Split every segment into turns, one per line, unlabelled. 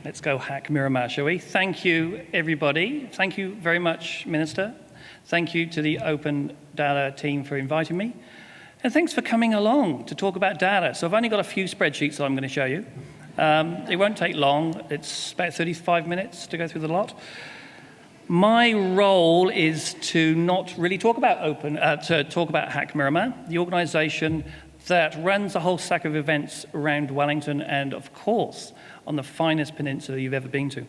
Let's go hack Miramar, shall we? Thank you, everybody. Thank you very much, Minister. Thank you to the Open Data team for inviting me. And thanks for coming along to talk about data. So I've only got a few spreadsheets that I'm going to show you. It won't take long. It's about 35 minutes to go through the lot. My role is to not really talk about Hack Miramar, the organisation that runs a whole stack of events around Wellington and, of course, on the finest peninsula you've ever been to.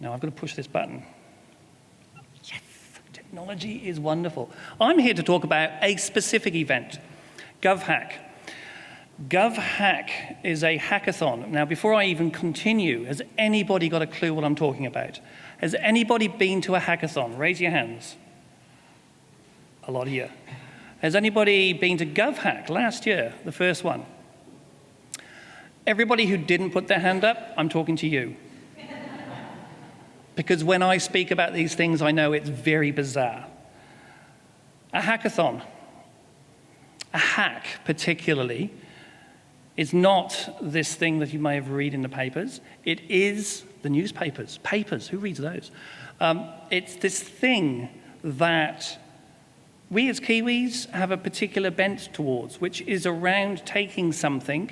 Now, I've got to push this button. Yes, technology is wonderful. I'm here to talk about a specific event, GovHack. GovHack is a hackathon. Now, before I even continue, has anybody got a clue what I'm talking about? Has anybody been to a hackathon? Raise your hands. A lot of you. Has anybody been to GovHack last year, the first one? Everybody who didn't put their hand up, I'm talking to you. Because when I speak about these things, I know it's very bizarre. A hackathon, a hack particularly, is not this thing that you may have read in the papers. It is the newspapers. Papers, who reads those? It's this thing that we as Kiwis have a particular bent towards, which is around taking something,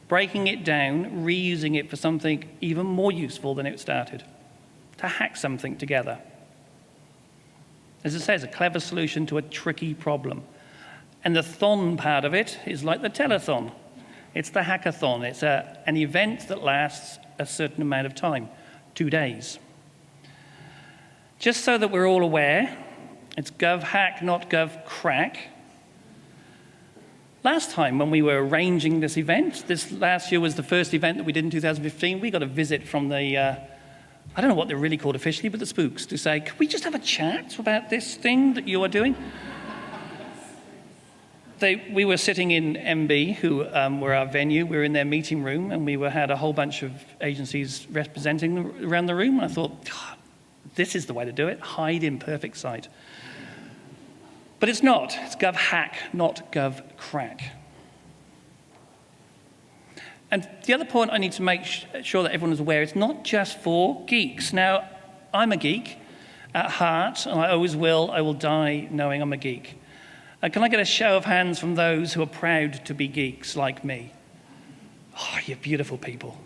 breaking it down, reusing it for something even more useful than it started, to hack something together. As it says, a clever solution to a tricky problem. And the thon part of it is like the telethon. It's the hackathon. It's an event that lasts a certain amount of time, 2 days. Just so that we're all aware, it's GovHack, not GovCrack. Last time when we were arranging this event, this last year was the first event that we did in 2015, we got a visit from the, I don't know what they're really called officially, but the spooks, to say, could we just have a chat about this thing that you are doing? We were sitting in MB, who were our venue. We were in their meeting room, and we had a whole bunch of agencies representing them around the room. And I thought, God, this is the way to do it. Hide in perfect sight. But it's not. It's GovHack, not GovCrack. And the other point I need to make sure that everyone is aware, it's not just for geeks. Now, I'm a geek at heart, and I always will. I will die knowing I'm a geek. Can I get a show of hands from those who are proud to be geeks like me? Oh, you're beautiful people.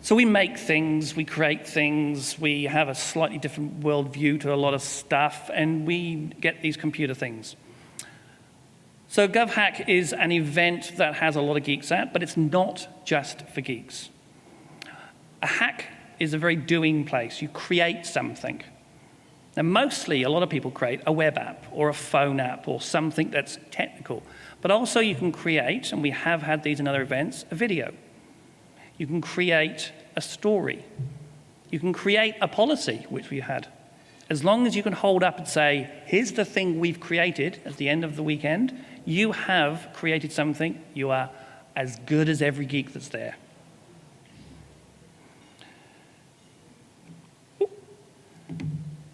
So we make things, we create things, we have a slightly different worldview to a lot of stuff, and we get these computer things. So GovHack is an event that has a lot of geeks at, but it's not just for geeks. A hack is a very doing place. You create something. Now, mostly, a lot of people create a web app or a phone app or something that's technical. But also you can create, and we have had these in other events, a video. You can create a story. You can create a policy, which we had. As long as you can hold up and say, here's the thing we've created at the end of the weekend, you have created something. You are as good as every geek that's there.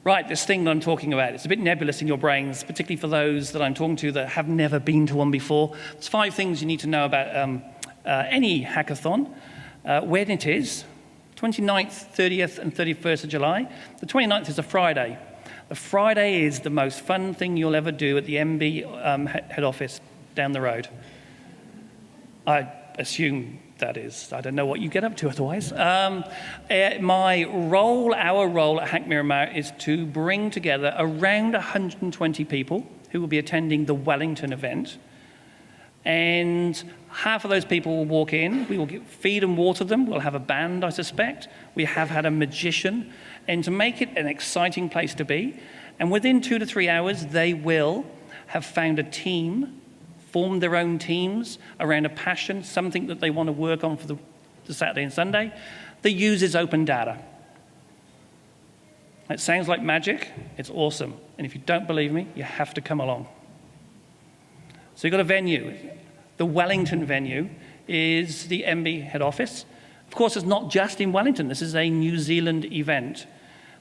Right, this thing that I'm talking about, it's a bit nebulous in your brains, particularly for those that I'm talking to that have never been to one before. There's 5 things you need to know about any hackathon. When it is, 29th, 30th, and 31st of July. The 29th is a Friday. The Friday is the most fun thing you'll ever do at the MB head office down the road. I assume that is. I don't know what you get up to otherwise. My role, our role at Hack Miramar is to bring together around 120 people who will be attending the Wellington event. And half of those people will walk in. We will feed and water them. We'll have a band, I suspect. We have had a magician. And to make it an exciting place to be, and within 2 to 3 hours, they will have found a team, formed their own teams around a passion, something that they want to work on for the Saturday and Sunday, that uses open data. It sounds like magic. It's awesome. And if you don't believe me, you have to come along. So you've got a venue. The Wellington venue is the MB head office. Of course, it's not just in Wellington. This is a New Zealand event.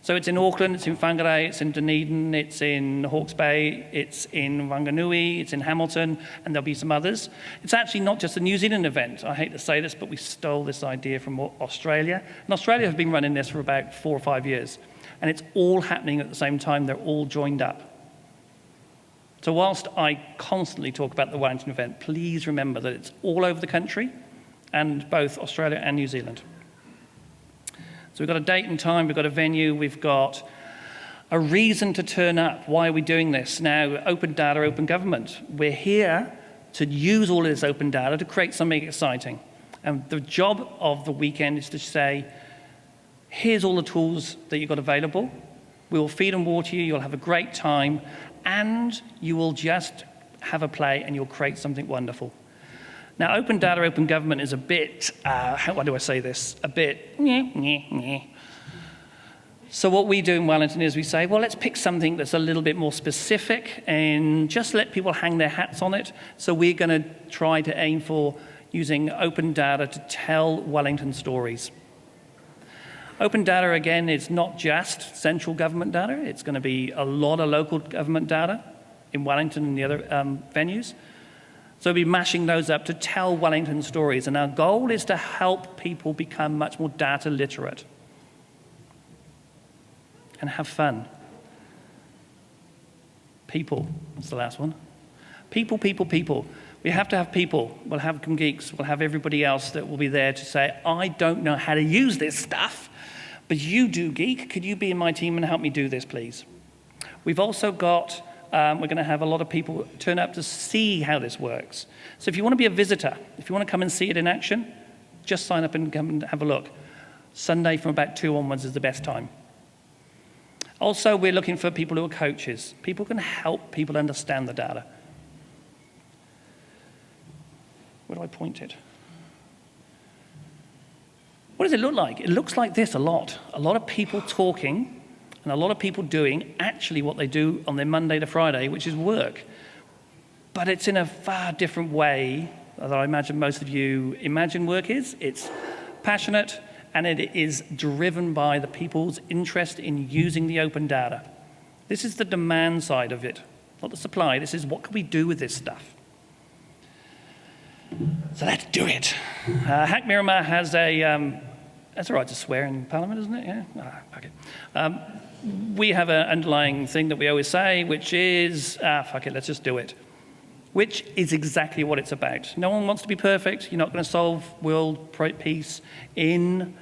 So it's in Auckland, it's in Whangarei, it's in Dunedin, it's in Hawke's Bay, it's in Wanganui, it's in Hamilton, and there'll be some others. It's actually not just a New Zealand event. I hate to say this, but we stole this idea from Australia. And Australia have been running this for about 4 or 5 years. And it's all happening at the same time. They're all joined up. So whilst I constantly talk about the Wellington event, please remember that it's all over the country, and both Australia and New Zealand. So we've got a date and time, we've got a venue, we've got a reason to turn up. Why are we doing this? Now, open data, open government. We're here to use all of this open data to create something exciting. And the job of the weekend is to say, here's all the tools that you've got available. We will feed and water you, you'll have a great time, and you will just have a play and you'll create something wonderful. Now, open data, open government is a bit, how do I say this? A bit, So what we do in Wellington is we say, well, let's pick something that's a little bit more specific and just let people hang their hats on it. So we're going to try to aim for using open data to tell Wellington stories. Open data, again, is not just central government data. It's going to be a lot of local government data in Wellington and the other venues. So we'll be mashing those up to tell Wellington stories. And our goal is to help people become much more data literate and have fun. People, that's the last one. People, people, people. We have to have people. We'll have some geeks. We'll have everybody else that will be there to say, I don't know how to use this stuff, but you do, geek. Could you be in my team and help me do this, please? We've also got we're going to have a lot of people turn up to see how this works. So if you want to be a visitor, if you want to come and see it in action, just sign up and come and have a look. Sunday from about 2 onwards is the best time. Also, we're looking for people who are coaches. People can help people understand the data. Where do I point it? What does it look like? It looks like this a lot. A lot of people talking and a lot of people doing actually what they do on their Monday to Friday, which is work. But it's in a far different way that I imagine most of you imagine work is. It's passionate, and it is driven by the people's interest in using the open data. This is the demand side of it, not the supply. This is what can we do with this stuff. So let's do it. Hack Miramar has a, that's all right to swear in Parliament, isn't it? Yeah? Okay. We have an underlying thing that we always say, which is, fuck it, let's just do it. Which is exactly what it's about. No one wants to be perfect. You're not going to solve world peace in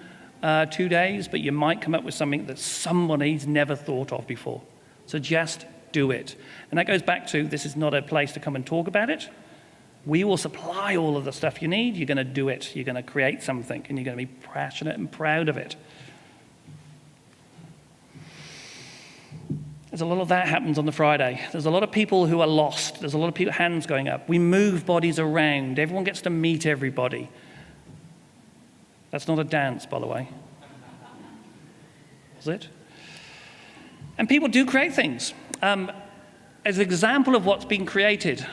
2 days, but you might come up with something that somebody's never thought of before. So just do it. And that goes back to, this is not a place to come and talk about it. We will supply all of the stuff you need. You're going to do it. You're going to create something, and you're going to be passionate and proud of it. There's a lot of that happens on the Friday. There's a lot of people who are lost. There's a lot of people, hands going up. We move bodies around. Everyone gets to meet everybody. That's not a dance, by the way. Is it? And people do create things. As an example of what's been created,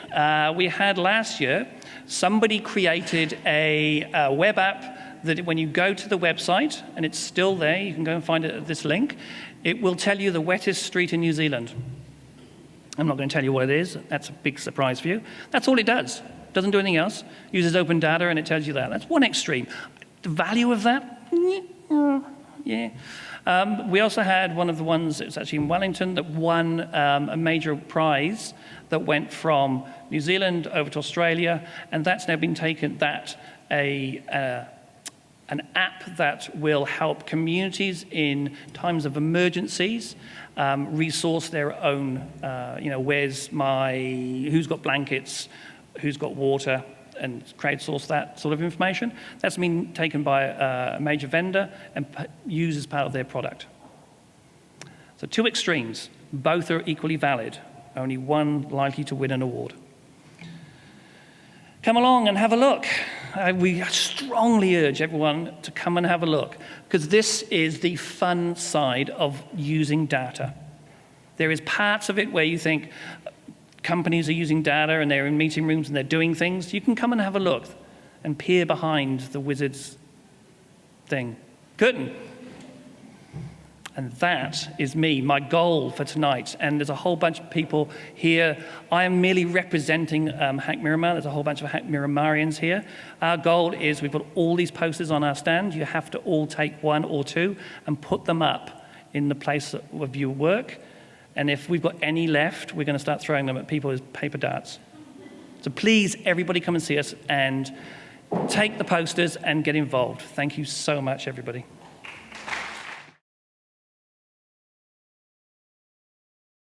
we had last year, somebody created a web app that when you go to the website, and it's still there, you can go and find it at this link, it will tell you the wettest street in New Zealand. I'm not going to tell you what it is. That's a big surprise for you. That's all it does. Doesn't do anything else. Uses open data and it tells you that. That's one extreme. The value of that? Yeah. We also had one of the ones that was actually in Wellington that won a major prize that went from New Zealand over to Australia, and that's now been taken, an app that will help communities in times of emergencies resource their own, who's got blankets, who's got water, and crowdsource that sort of information. That's been taken by a major vendor and used as part of their product. So 2 extremes, both are equally valid, only one likely to win an award. Come along and have a look. We strongly urge everyone to come and have a look, because this is the fun side of using data. There is parts of it where you think companies are using data and they're in meeting rooms and they're doing things. You can come and have a look and peer behind the wizard's thing. Curtain. And that is me, my goal for tonight. And there's a whole bunch of people here. I am merely representing Hack Miramar. There's a whole bunch of Hack Miramarians here. Our goal is we've got all these posters on our stand. You have to all take one or two and put them up in the place of your work. And if we've got any left, we're going to start throwing them at people as paper darts. So please, everybody come and see us and take the posters and get involved. Thank you so much, everybody.